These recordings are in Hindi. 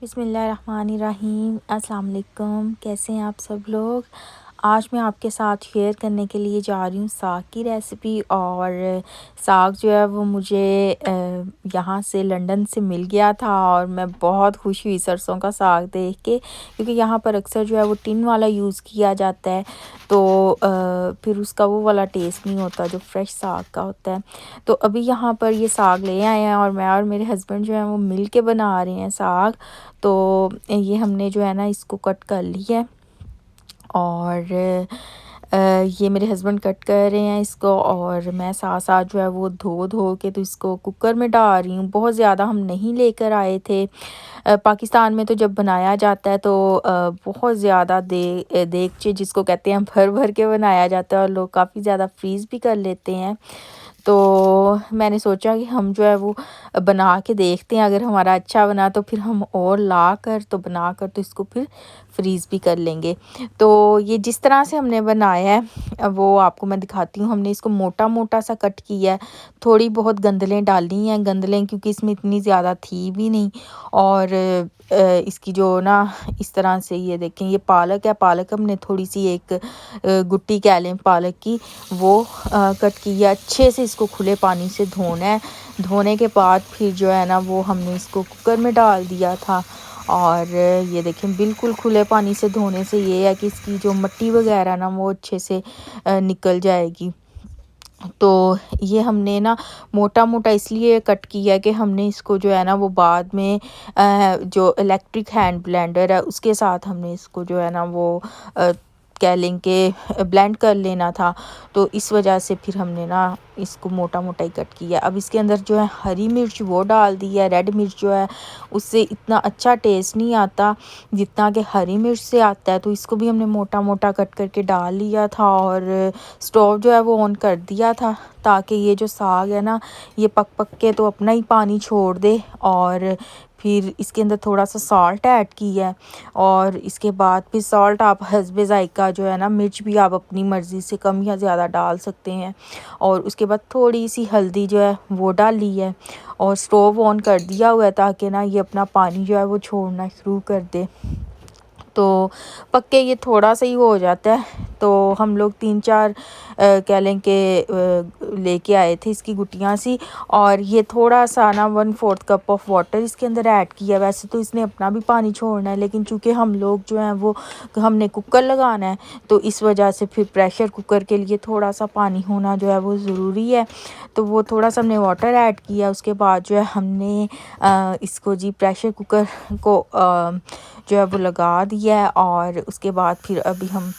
बिस्मिल्लाहिर्रहमानिर्रहीम। अस्सलाम वालेकुम। कैसे हैं आप सब लोग। आज मैं आपके साथ शेयर करने के लिए जा रही हूँ साग की रेसिपी। और साग जो है वो मुझे यहाँ से लंदन से मिल गया था और मैं बहुत खुश हुई सरसों का साग देख के, क्योंकि यहाँ पर अक्सर जो है वो टिन वाला यूज़ किया जाता है, तो फिर उसका वो वाला टेस्ट नहीं होता जो फ्रेश साग का होता है। तो अभी यहाँ पर ये साग ले आए हैं और मैं और मेरे हस्बैंड जो है वो मिल के बना रहे हैं साग। तो ये हमने जो है ना इसको कट कर लिया है और ये मेरे हस्बैंड कट कर रहे हैं इसको, और मैं साथ साथ जो है वो धो धो के तो इसको कुकर में डाल रही हूँ। बहुत ज़्यादा हम नहीं लेकर आए थे। पाकिस्तान में तो जब बनाया जाता है तो बहुत ज़्यादा देगचे जिसको कहते हैं भर भर के बनाया जाता है और लोग काफ़ी ज़्यादा फ्रीज़ भी कर लेते हैं। तो मैंने सोचा कि हम जो है वो बना के देखते हैं, अगर हमारा अच्छा बना तो फिर हम और ला कर तो बना कर तो इसको फिर फ्रीज़ भी कर लेंगे। तो ये जिस तरह से हमने बनाया है वो आपको मैं दिखाती हूँ। हमने इसको मोटा मोटा सा कट किया है, थोड़ी बहुत गंदलें डाली हैं, गंदलें क्योंकि इसमें इतनी ज़्यादा थी भी नहीं। और इसकी जो ना इस तरह से ये देखें, ये पालक है, पालक हमने थोड़ी सी एक गुट्टी कह लें पालक की, वो कट की है। अच्छे से इसको खुले पानी से धोना है। धोने के बाद फिर जो है ना वो हमने इसको कुकर में डाल दिया था। और ये देखें बिल्कुल खुले पानी से धोने से ये है कि इसकी जो मिट्टी वगैरह ना वो अच्छे से निकल जाएगी। तो ये हमने ना मोटा मोटा इसलिए कट किया कि हमने इसको जो है ना वो बाद में जो इलेक्ट्रिक हैंड ब्लेंडर है उसके साथ हमने इसको जो है ना वो कह लें कि ब्लेंड कर लेना था। तो इस वजह से फिर हमने ना इसको मोटा मोटा ही कट किया। अब इसके अंदर जो है हरी मिर्च वो डाल दी है। रेड मिर्च जो है उससे इतना अच्छा टेस्ट नहीं आता जितना कि हरी मिर्च से आता है। तो इसको भी हमने मोटा मोटा कट करके डाल लिया था और स्टोव जो है वो ऑन कर दिया था ताकि ये जो साग है ना ये पक पक के तो अपना ही पानी छोड़ दे। और फिर इसके अंदर थोड़ा सा सॉल्ट ऐड किया है और इसके बाद फिर सॉल्ट आप हस्बे ज़ायका जो है ना, मिर्च भी आप अपनी मर्ज़ी से कम या ज़्यादा डाल सकते हैं। और उसके बाद थोड़ी सी हल्दी जो है वो डाल ली है और स्टोव ऑन कर दिया हुआ है ताकि ना ये अपना पानी जो है वो छोड़ना शुरू कर दे। तो पक्के ये थोड़ा सा ही हो जाता है। तो हम लोग 3-4 कह लें कि लेके आए थे इसकी गुटियाँ सी, और ये थोड़ा सा ना 1/4 कप ऑफ वाटर इसके अंदर ऐड किया। वैसे तो इसने अपना भी पानी छोड़ना है, लेकिन चूँकि हम लोग जो हैं वो हमने कुकर लगाना है तो इस वजह से फिर प्रेशर कुकर के लिए थोड़ा सा पानी होना जो है वो ज़रूरी है। तो वो थोड़ा सा हमने वाटर ऐड किया। उसके बाद जो है हमने इसको जी प्रेशर कुकर को जो है वो लगा दिया है। और उसके बाद फिर अभी हम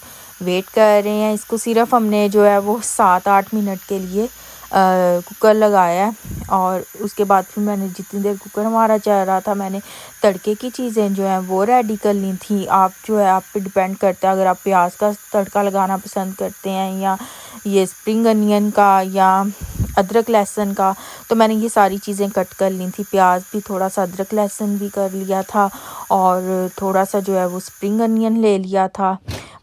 वेट कर रहे हैं इसको। सिर्फ हमने जो है वो 7-8 मिनट के लिए कुकर लगाया है। और उसके बाद फिर मैंने जितनी देर कुकर हमारा चल रहा था मैंने तड़के की चीज़ें जो हैं वो रेडी कर ली थी। आप जो है आप पे डिपेंड करता है, अगर आप प्याज का तड़का लगाना पसंद करते हैं या ये स्प्रिंग अनियन का या अदरक लहसुन का, तो मैंने ये सारी चीज़ें कट कर ली थी। प्याज भी थोड़ा सा, अदरक लहसुन भी कर लिया था और थोड़ा सा जो है वो स्प्रिंग अनियन ले लिया था,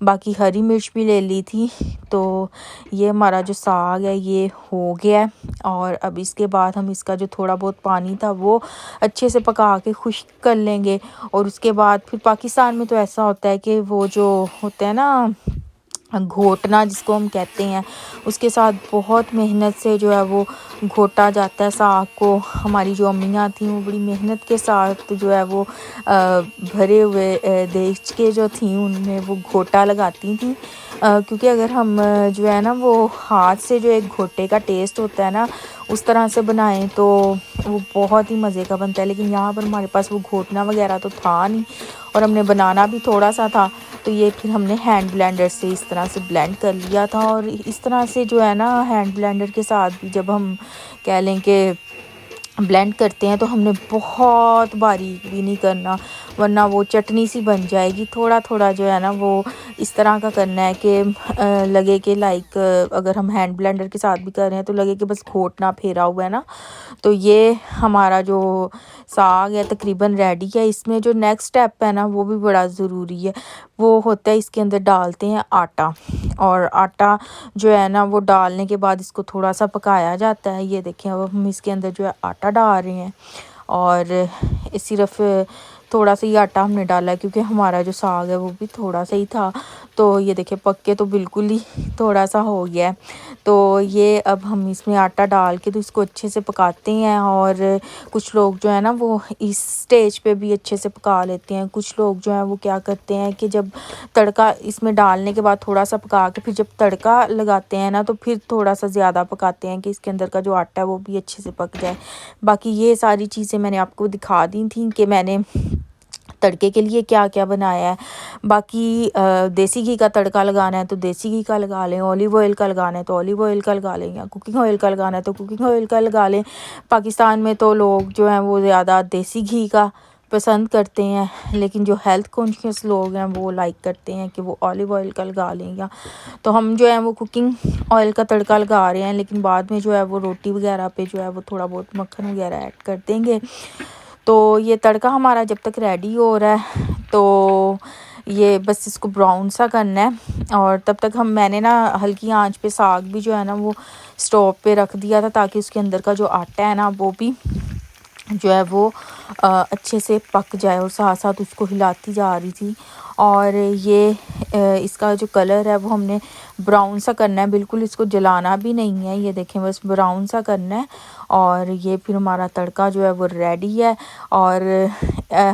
बाकी हरी मिर्च भी ले ली थी। तो ये हमारा जो साग है ये हो गया है। और अब इसके बाद हम इसका जो थोड़ा बहुत पानी था वो अच्छे से पका के खुश्क कर लेंगे। और उसके बाद फिर पाकिस्तान में तो ऐसा होता है कि वो जो होता है ना घोटना जिसको हम कहते हैं, उसके साथ बहुत मेहनत से जो है वो घोटा जाता है साग को। हमारी जो अम्मियाँ थी वो बड़ी मेहनत के साथ जो है वो भरे हुए देश के जो थी उनमें वो घोटा लगाती थी। क्योंकि अगर हम जो है ना वो हाथ से जो एक घोटे का टेस्ट होता है ना उस तरह से बनाएं तो वो बहुत ही मज़े का बनता है। लेकिन यहाँ पर हमारे पास वो घोटना वगैरह तो था नहीं और हमने बनाना भी थोड़ा सा था, तो ये फिर हमने हैंड ब्लेंडर से इस तरह से ब्लेंड कर लिया था। और इस तरह से जो है ना हैंड ब्लेंडर के साथ भी जब हम कह लें कि ब्लेंड करते हैं तो हमने बहुत बारीक भी नहीं करना, वरना वो चटनी सी बन जाएगी। थोड़ा थोड़ा जो है ना वो इस तरह का करना है कि लगे कि लाइक अगर हम हैंड ब्लेंडर के साथ भी कर रहे हैं तो लगे कि बस घोटना फेरा हुआ है ना। तो ये हमारा जो साग है तकरीबन रेडी है। इसमें जो नेक्स्ट स्टेप है ना वो भी बड़ा ज़रूरी है, वो होता है इसके अंदर डालते हैं आटा। और आटा जो है ना वो डालने के बाद इसको थोड़ा सा पकाया जाता है। ये देखें अब हम इसके अंदर जो है आटा डाल रहे हैं और सिर्फ थोड़ा सा ही आटा हमने डाला है क्योंकि हमारा जो साग है वो भी थोड़ा सा ही था। तो ये देखिए पक्के तो बिल्कुल ही थोड़ा सा हो गया है। तो ये अब हम इसमें आटा डाल के तो इसको अच्छे से पकाते हैं। और कुछ लोग जो है ना वो इस स्टेज पे भी अच्छे से पका लेते हैं। कुछ लोग जो है वो क्या करते हैं कि जब तड़का इसमें डालने के बाद थोड़ा सा पका के फिर जब तड़का लगाते हैं ना तो फिर थोड़ा सा ज़्यादा पकाते हैं कि इसके अंदर का जो आटा है वो भी अच्छे से पक जाए। बाकी ये सारी चीज़ें मैंने आपको दिखा दी थी कि मैंने तड़के के लिए क्या क्या बनाया है। बाकी देसी घी का तड़का लगाना है तो देसी घी का लगा लें, ऑलिव ऑयल का लगाना है तो ऑलिव ऑयल का लगा लें, या कुकिंग ऑयल का लगाना है तो कुकिंग ऑयल का लगा लें। पाकिस्तान में तो लोग जो हैं वो ज़्यादा देसी घी का पसंद करते हैं, लेकिन जो हेल्थ कॉन्शियस लोग हैं वो लाइक करते हैं कि वो ऑलिव ऑयल का लगा लें। या तो हम जो है वो कुकिंग ऑयल का तड़का लगा रहे हैं, लेकिन बाद में जो है वो रोटी वगैरह पे जो है वो थोड़ा बहुत मक्खन वगैरह ऐड कर देंगे। तो ये तड़का हमारा जब तक रेडी हो रहा है तो ये बस इसको ब्राउन सा करना है। और तब तक मैंने ना हल्की आंच पे साग भी जो है ना वो स्टोव पे रख दिया था ताकि उसके अंदर का जो आटा है ना वो भी जो है वो अच्छे से पक जाए। और साथ साथ उसको हिलाती जा रही थी। और ये इसका जो कलर है वो हमने ब्राउन सा करना है, बिल्कुल इसको जलाना भी नहीं है। ये देखें बस ब्राउन सा करना है। और ये फिर हमारा तड़का जो है वो रेडी है। और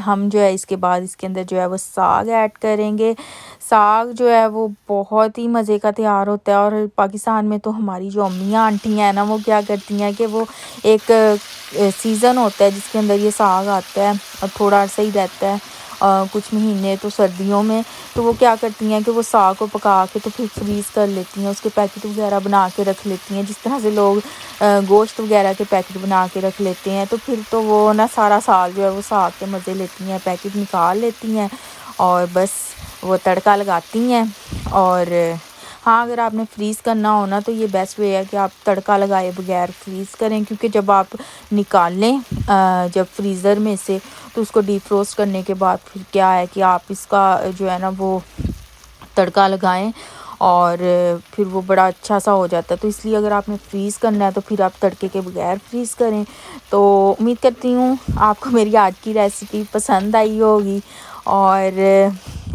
हम जो है इसके बाद इसके अंदर जो है वो साग ऐड करेंगे। साग जो है वो बहुत ही मज़े का तैयार होता है। और पाकिस्तान में तो हमारी जो अम्मियाँ आंटी हैं ना वो क्या करती हैं कि वो एक सीज़न होता है जिसके अंदर ये साग आता है और थोड़ा सा ही रहता है कुछ महीने तो सर्दियों में। तो वो क्या करती हैं कि वो साग को पका के तो फिर फ्रीज़ कर लेती हैं, उसके पैकेट वगैरह बना के रख लेती हैं। जिस तरह से लोग गोश्त वगैरह के पैकेट बना के रख लेते हैं, तो फिर तो वो ना सारा साल जो है वो साग के मज़े लेती हैं, पैकेट निकाल लेती हैं और बस वो तड़का लगाती हैं। और हाँ, अगर आपने फ्रीज़ करना हो ना तो ये बेस्ट वे है कि आप तड़का लगाए बगैर फ्रीज़ करें, क्योंकि जब आप निकालें जब फ्रीज़र में से तो उसको डीफ्रोस्ट करने के बाद फिर क्या है कि आप इसका जो है ना वो तड़का लगाएं और फिर वो बड़ा अच्छा सा हो जाता है। तो इसलिए अगर आपने फ्रीज़ करना है तो फिर आप तड़के के बगैर फ्रीज़ करें। तो उम्मीद करती हूँ आपको मेरी आज की रेसिपी पसंद आई होगी। और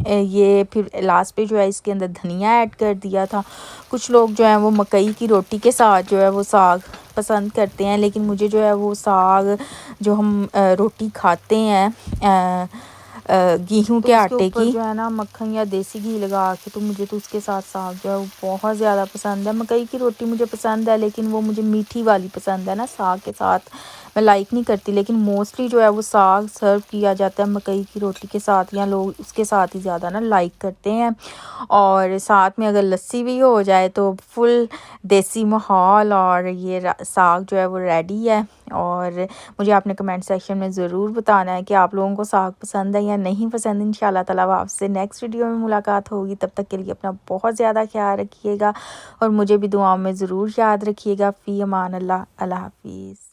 ये फिर लास्ट पे जो है इसके अंदर धनिया ऐड कर दिया था। कुछ लोग जो हैं वो मकई की रोटी के साथ जो है वो साग पसंद करते हैं, लेकिन मुझे जो है वो साग जो हम रोटी खाते हैं गेहूं के आटे की जो है ना मक्खन या देसी घी लगा के, तो मुझे तो उसके साथ साग जो है वो बहुत ज़्यादा पसंद है। मकई की रोटी मुझे पसंद है लेकिन वो मुझे मीठी वाली पसंद है ना, साग के साथ मैं लाइक नहीं करती। लेकिन मोस्टली जो है वो साग सर्व किया जाता है मकई की रोटी के साथ, या लोग उसके साथ ही ज़्यादा ना लाइक करते हैं। और साथ में अगर लस्सी भी हो जाए तो फुल देसी माहौल। और ये साग जो है वो रेडी है। और मुझे आपने कमेंट सेक्शन में ज़रूर बताना है कि आप लोगों को साग पसंद है या नहीं पसंद। इंशाल्लाह ताला आपसे नेक्स्ट वीडियो में मुलाकात होगी। तब तक के लिए अपना बहुत ज़्यादा ख्याल रखिएगा और मुझे भी दुआओं में ज़रूर याद रखिएगा। फ़ी अमान अल्लाह, अल्लाह हाफिज़।